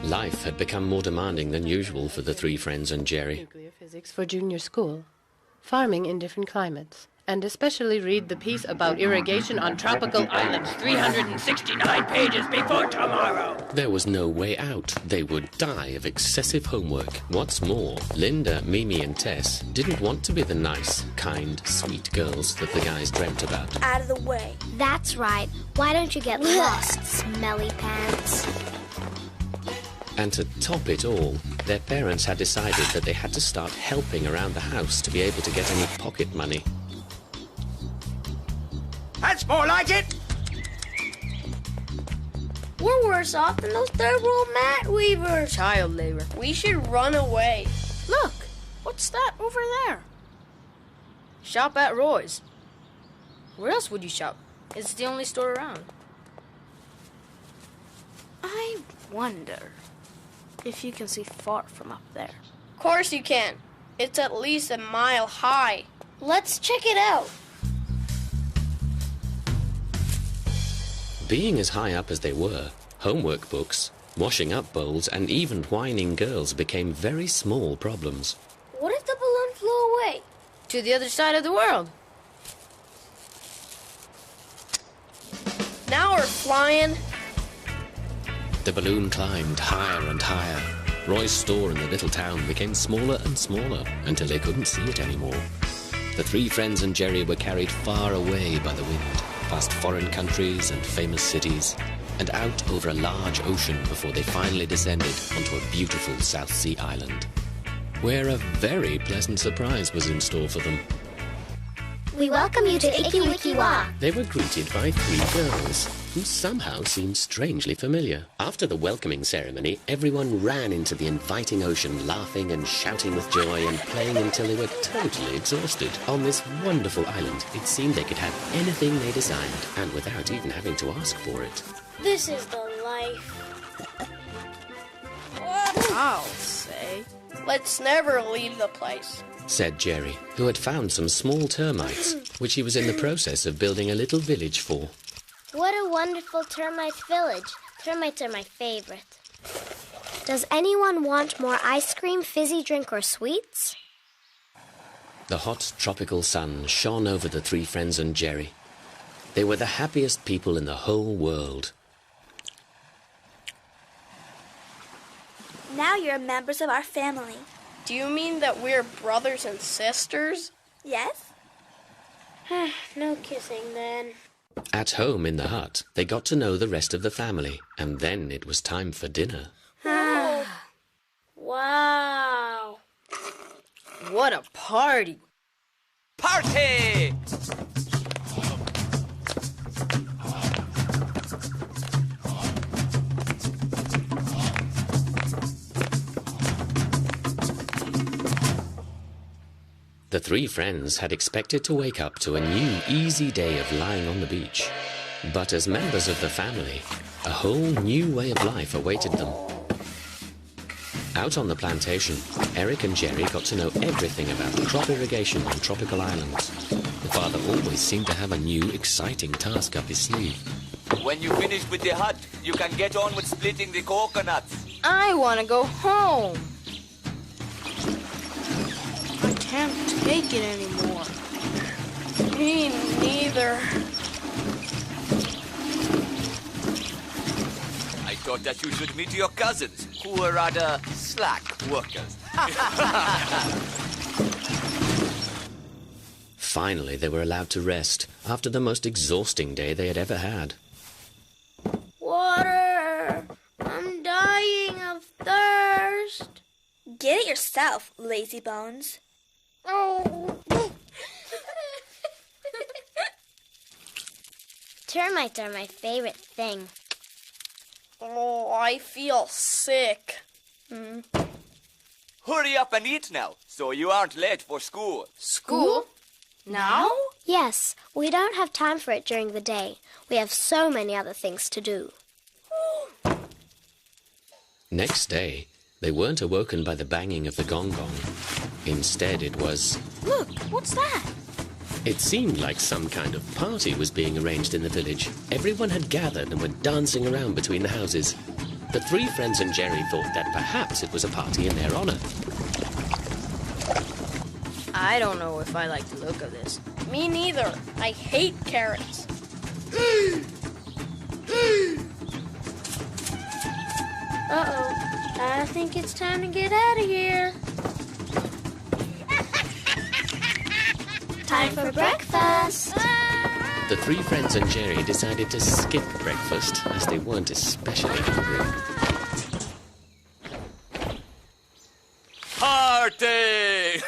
Life had become more demanding than usual for the three friends and Jerry. Nuclear physics for junior school. Farming in different climates. And especially read the piece about irrigation on tropical islands, 369 pages before tomorrow. There was no way out. They would die of excessive homework. What's more, Linda, Mimi and Tess didn't want to be the nice, kind, sweet girls that the guys dreamt about. Out of the way. That's right. Why don't you get lost, smelly pants? And to top it all, their parents had decided that they had to start helping around the house to be able to get any pocket money. That's more like it! We're worse off than those third world mat weavers. Child labor. We should run away. Look, what's that over there? Shop at Roy's. Where else would you shop? It's the only store around. I wonder if you can see far from up there. Of course you can. It's at least a mile high. Let's check it out. Being as high up as they were, homework books, washing up bowls, and even whining girls became very small problems. What if the balloon flew away? To the other side of the world. Now we're flying. The balloon climbed higher and higher. Roy's store in the little town became smaller and smaller until they couldn't see it anymore. The three friends and Jerry were carried far away by the wind, past foreign countries and famous cities, and out over a large ocean before they finally descended onto a beautiful South Sea island, where a very pleasant surprise was in store for them. We welcome you to Ikiwikiwa. They were greeted by three girls, who somehow seemed strangely familiar. After the welcoming ceremony, everyone ran into the inviting ocean, laughing and shouting with joy and playing until they were totally exhausted. On this wonderful island, it seemed they could have anything they desired, and without even having to ask for it. This is the life. I'll say. Let's never leave the place. Said Jerry, who had found some small termites, which he was in the process of building a little village for. What a wonderful termite village. Termites are my favorite. Does anyone want more ice cream, fizzy drink, or sweets? The hot tropical sun shone over the three friends and Jerry. They were the happiest people in the whole world. Now you're members of our family. Do you mean that we're brothers and sisters? Yes? No kissing then. At home in the hut, they got to know the rest of the family, and then it was time for dinner. Wow. What a party! Party! The three friends had expected to wake up to a new, easy day of lying on the beach. But as members of the family, a whole new way of life awaited them. Out on the plantation, Eric and Jerry got to know everything about crop irrigation on tropical islands. The father always seemed to have a new, exciting task up his sleeve. When you finish with the hut, you can get on with splitting the coconuts. I want to go home. I can't take it anymore. Me neither. I thought that you should meet your cousins, who are rather slack workers. Finally, they were allowed to rest after the most exhausting day they had ever had. Water! I'm dying of thirst. Get it yourself, lazy bones. Oh. Termites are my favorite thing. Oh, I feel sick. Hurry up and eat now, so you aren't late for school. School? Now? Yes, we don't have time for it during the day. We have so many other things to do. Next day, they weren't awoken by the banging of the gong-gong. Instead, it was... Look, what's that? It seemed like some kind of party was being arranged in the village. Everyone had gathered and were dancing around between the houses. The three friends and Jerry thought that perhaps it was a party in their honor. I don't know if I like the look of this. Me neither. I hate carrots. Uh-oh. I think it's time to get out of here. Time for breakfast. The three friends and Jerry decided to skip breakfast as they weren't especially hungry. Party!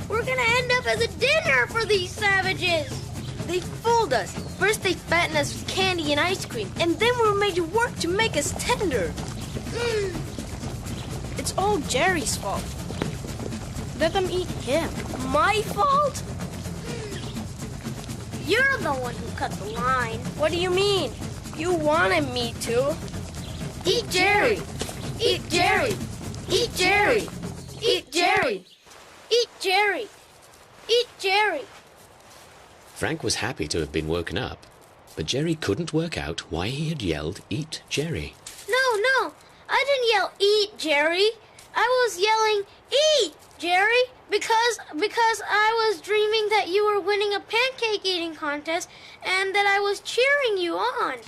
We're gonna end up as a dinner for these savages. They fooled us. First they fattened us with candy and ice cream, and then we were made to work to make us tender. It's all Jerry's fault. Let them eat him. My fault? You're the one who cut the line. What do you mean? You wanted me to. Eat Jerry! Eat Jerry! Eat Jerry! Eat Jerry! Eat Jerry. Eat Jerry. Frank was happy to have been woken up, but Jerry couldn't work out why he had yelled, "Eat Jerry." No. I didn't yell, "Eat Jerry." I was yelling, "Eat Jerry," because I was dreaming that you were winning a pancake eating contest and that I was cheering you on.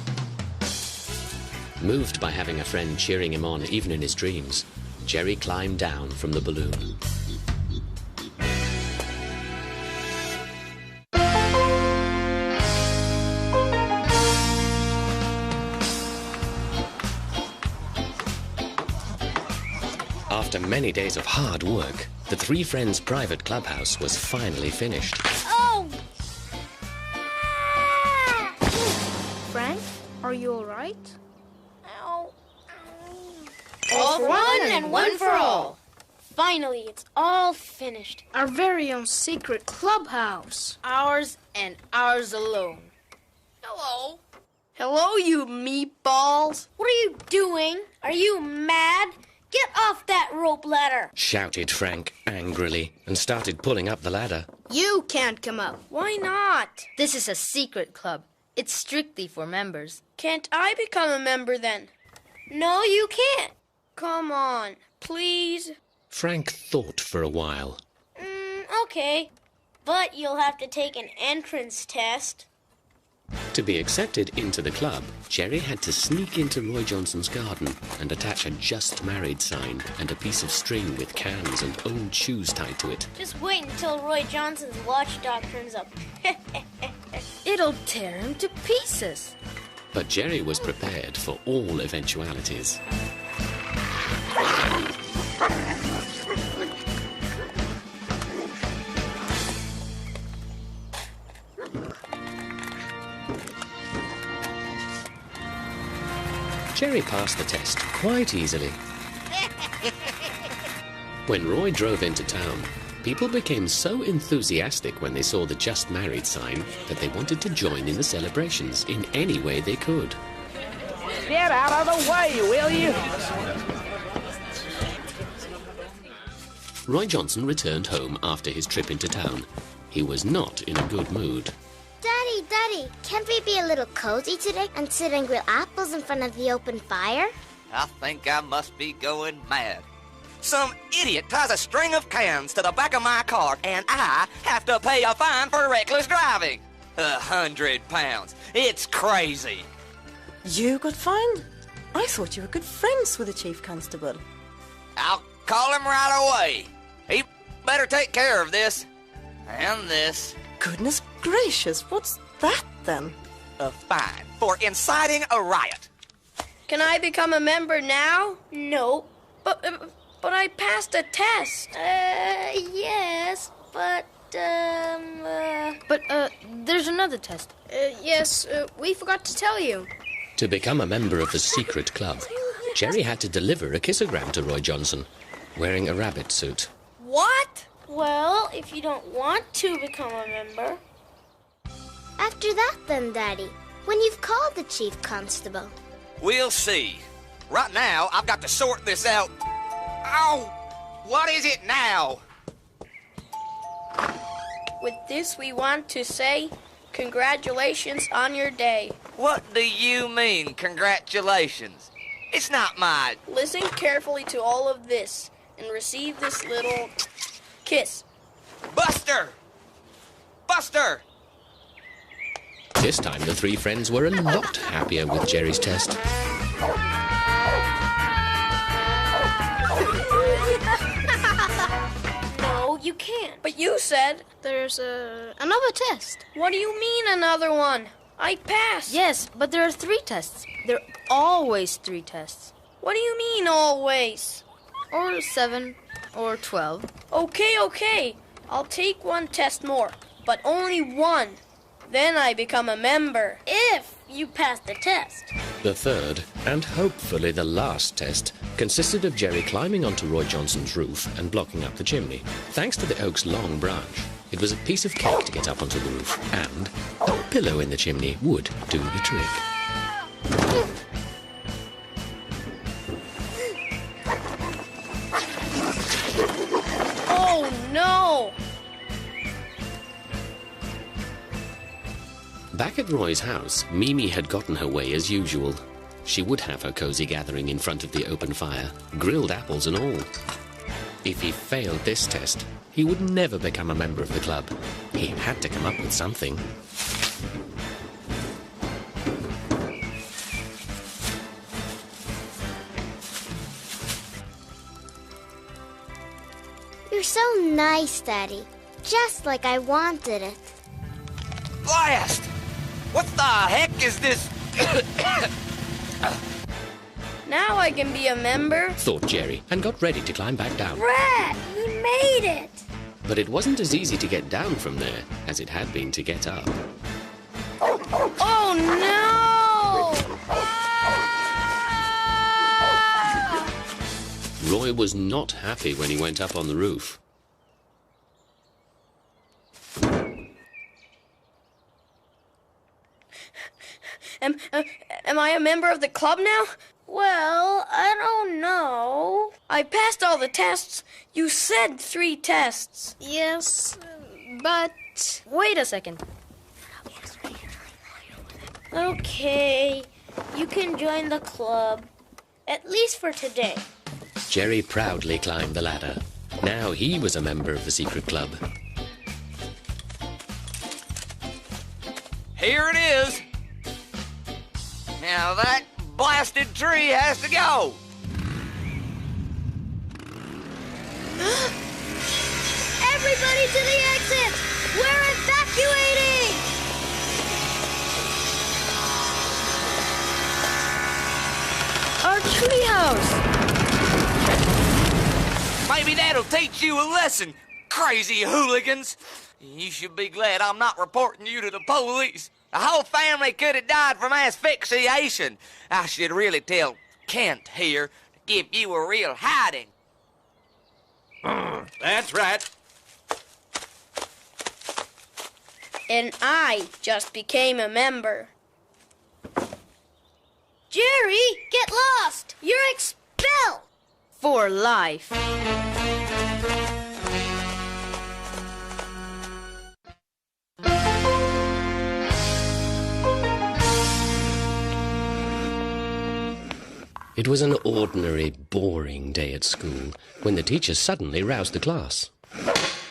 Moved by having a friend cheering him on even in his dreams, Jerry climbed down from the balloon. After many days of hard work, the three friends' private clubhouse was finally finished. Oh! Frank, are you all right? Ow. All for one and one for all. Finally, it's all finished. Our very own secret clubhouse. Ours and ours alone. Hello. Hello, you meatballs. What are you doing? Are you mad? Get off that rope ladder. Shouted Frank angrily and started pulling up the ladder. You can't come up. Why not? This is a secret club. It's strictly for members. Can't I become a member then? No, you can't. Come on, please. Frank thought for a while. Okay. But you'll have to take an entrance test. To be accepted into the club, Jerry had to sneak into Roy Johnson's garden and attach a "Just Married" sign and a piece of string with cans and old shoes tied to it. Just wait until Roy Johnson's watchdog turns up. It'll tear him to pieces. But Jerry was prepared for all eventualities. Jerry passed the test quite easily. When Roy drove into town, people became so enthusiastic when they saw the "Just Married" sign that they wanted to join in the celebrations in any way they could. Get out of the way, will you? Roy Johnson returned home after his trip into town. He was not in a good mood. Daddy, can't we be a little cozy today and sit and grill apples in front of the open fire? I think I must be going mad. Some idiot ties a string of cans to the back of my car, and I have to pay a fine for reckless driving. 100 pounds. It's crazy. You got fined? I thought you were good friends with the chief constable. I'll call him right away. He better take care of this. And this. Goodness gracious, what's that then? A fine for inciting a riot. Can I become a member now? No. But I passed a test. Yes, but there's another test. Yes, we forgot to tell you. To become a member of the secret club, Jerry had to deliver a kissogram to Roy Johnson, wearing a rabbit suit. What? Well, if you don't want to become a member. After that then, Daddy, when you've called the chief constable. We'll see. Right now, I've got to sort this out. Oh, what is it now? With this, we want to say congratulations on your day. What do you mean, congratulations? It's not my... Listen carefully to all of this and receive this little kiss. Buster! Buster! This time the three friends were a lot happier with Jerry's test. No, you can't. But you said There's another test. What do you mean another one? I passed. Yes, but there are 3 tests. There are always 3 tests. What do you mean always? Or 7, or 12. Okay. I'll take 1 test more, but only 1. Then I become a member. If you pass the test. The third, and hopefully the last test, consisted of Jerry climbing onto Roy Johnson's roof and blocking up the chimney. Thanks to the oak's long branch, it was a piece of cake to get up onto the roof, and a pillow in the chimney would do the trick. Oh, no! Back at Roy's house, Mimi had gotten her way as usual. She would have her cozy gathering in front of the open fire, grilled apples and all. If he failed this test, he would never become a member of the club. He had to come up with something. You're so nice, Daddy. Just like I wanted it. Blast! What the heck is this? Now I can be a member. Thought Jerry, and got ready to climb back down. Rat, we made it! But it wasn't as easy to get down from there as it had been to get up. Oh, no! Roy was not happy when he went up on the roof. Am I a member of the club now? Well, I don't know. I passed all the tests. You said 3 tests. Yes, but... Wait a second. Okay, you can join the club. At least for today. Jerry proudly climbed the ladder. Now he was a member of the secret club. Here it is. Now that blasted tree has to go. Everybody to the exit! We're evacuating! Our treehouse! Maybe that'll teach you a lesson, crazy hooligans. You should be glad I'm not reporting you to the police. The whole family could have died from asphyxiation. I should really tell Kent here to give you a real hiding. That's right. And I just became a member. Jerry, get lost! You're expelled! For life. It was an ordinary, boring day at school when the teacher suddenly roused the class.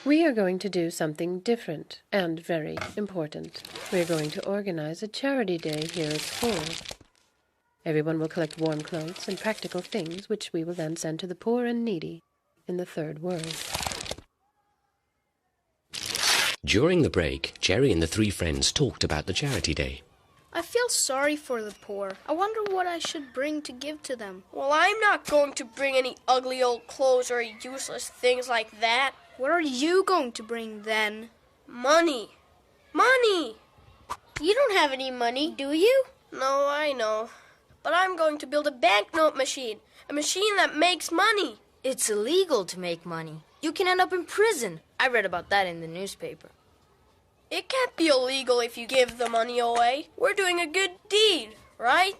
We are going to do something different and very important. We are going to organize a charity day here at school. Everyone will collect warm clothes and practical things, which we will then send to the poor and needy in the third world. During the break, Jerry and the 3 friends talked about the charity day. I feel sorry for the poor. I wonder what I should bring to give to them. Well, I'm not going to bring any ugly old clothes or useless things like that. What are you going to bring then? Money. Money! You don't have any money, do you? No, I know. But I'm going to build a banknote machine. A machine that makes money. It's illegal to make money. You can end up in prison. I read about that in the newspaper. It can't be illegal if you give the money away. We're doing a good deed, right?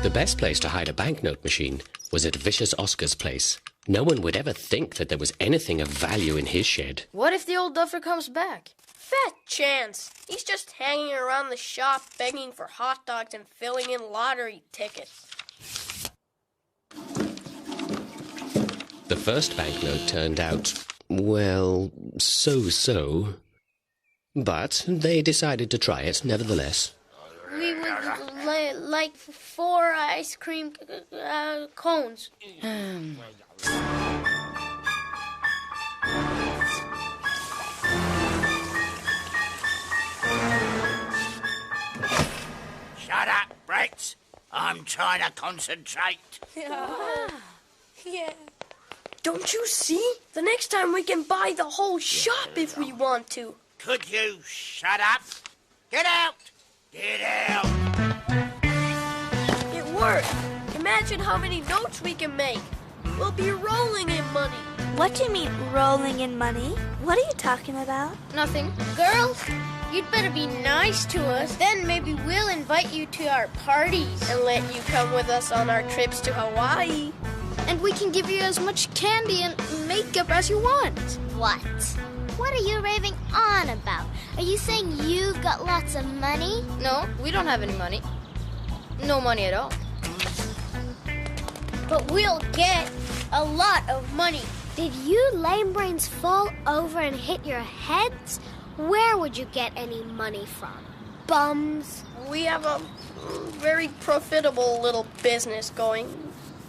The best place to hide a banknote machine was at Vicious Oscar's place. No one would ever think that there was anything of value in his shed. What if the old duffer comes back? Fat chance. He's just hanging around the shop begging for hot dogs and filling in lottery tickets. The first banknote turned out, well, so-so. But they decided to try it nevertheless. We would like 4 ice cream cones. Shut up, Brett. I'm trying to concentrate. Yeah. Don't you see? The next time we can buy the whole shop if we want to. Could you shut up? Get out! Get out! It worked. Imagine how many notes we can make. We'll be rolling in money. What do you mean, rolling in money? What are you talking about? Nothing. Girls, you'd better be nice to us. Then maybe we'll invite you to our parties. And let you come with us on our trips to Hawaii. And we can give you as much candy and makeup as you want. What? What are you raving on about? Are you saying you've got lots of money? No, we don't have any money. No money at all. But we'll get a lot of money. Did you lame brains fall over and hit your heads? Where would you get any money from? Bums? We have a very profitable little business going.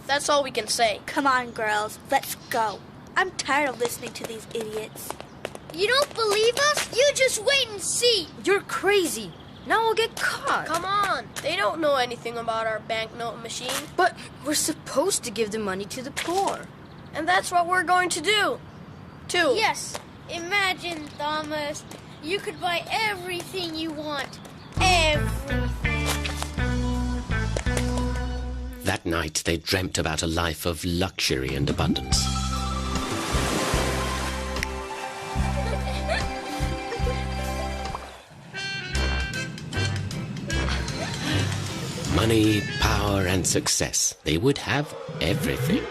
That's all we can say. Come on, girls, let's go. I'm tired of listening to these idiots. You don't believe us? You just wait and see. You're crazy. Now we'll get caught. Come on. They don't know anything about our banknote machine. But we're supposed to give the money to the poor. And that's what we're going to do. Too. Yes. Imagine, Thomas, you could buy everything you want. Everything. That night they dreamt about a life of luxury and abundance. Money, power, and success. They would have everything.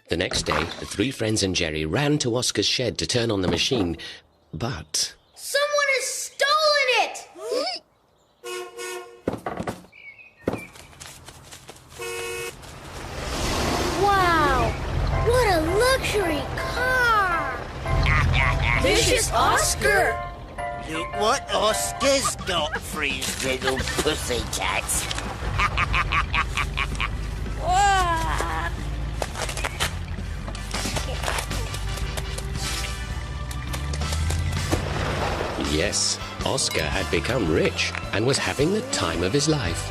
The next day, the 3 friends and Jerry ran to Oscar's shed to turn on the machine, but... Someone has stolen it! Wow! What a luxury car! Vicious Oscar! Look what Oscar's got for his little pussycats. Yes, Oscar had become rich and was having the time of his life.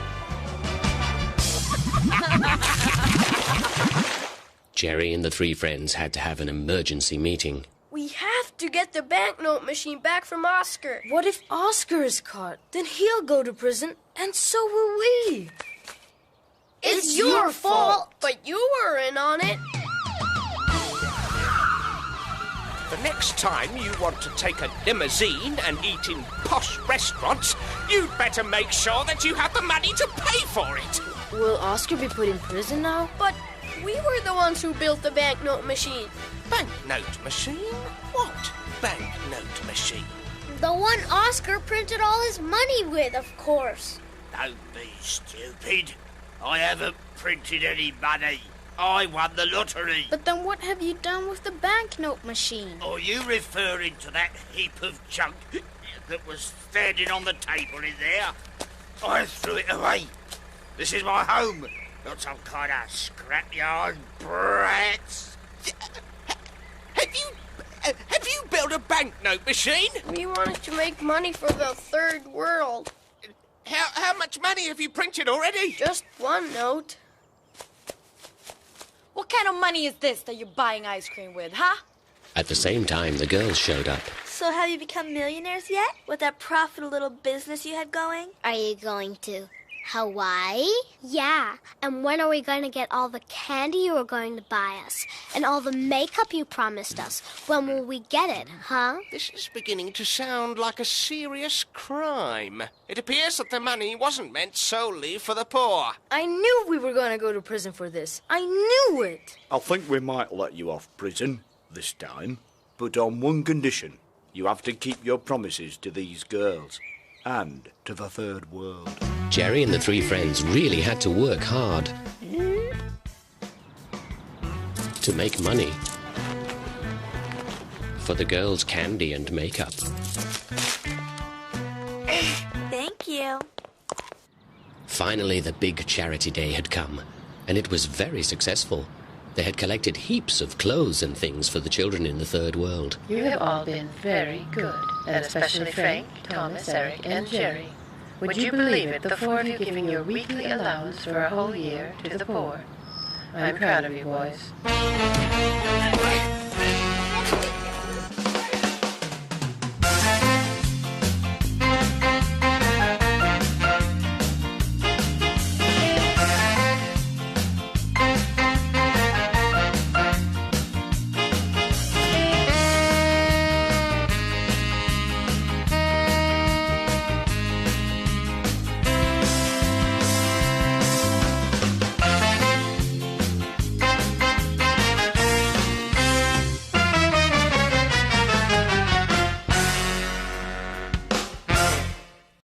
Jerry and the 3 friends had to have an emergency meeting. We have to get the banknote machine back from Oscar. What if Oscar is caught? Then he'll go to prison, and so will we. It's your fault, but you were in on it. The next time you want to take a limousine and eat in posh restaurants, you'd better make sure that you have the money to pay for it. Will Oscar be put in prison now? But we were the ones who built the banknote machine. Banknote machine? What banknote machine? The one Oscar printed all his money with, of course. Don't be stupid. I haven't printed any money. I won the lottery. But then what have you done with the banknote machine? Are you referring to that heap of junk that was standing on the table in there? I threw it away. This is my home, not some kind of scrapyard brats. Have you built a banknote machine? We wanted to make money for the third world. How much money have you printed already? Just 1 note. What kind of money is this that you're buying ice cream with, huh? At the same time, the girls showed up. So have you become millionaires yet? With that profitable little business you had going? Are you going to Hawaii? Yeah, and when are we going to get all the candy you were going to buy us? And all the makeup you promised us? When will we get it, huh? This is beginning to sound like a serious crime. It appears that the money wasn't meant solely for the poor. I knew we were going to go to prison for this. I knew it. I think we might let you off prison this time, but on one condition. You have to keep your promises to these girls and to the third world. Jerry and the three friends really had to work hard to make money for the girls' candy and makeup. Thank you. Finally, the big charity day had come, and it was very successful. They had collected heaps of clothes and things for the children in the third world. You have all been very good, and especially Frank, Thomas, Eric, and Jerry. Would you believe it, the four of you giving your weekly allowance for a whole year to the poor? I'm proud of you, boys.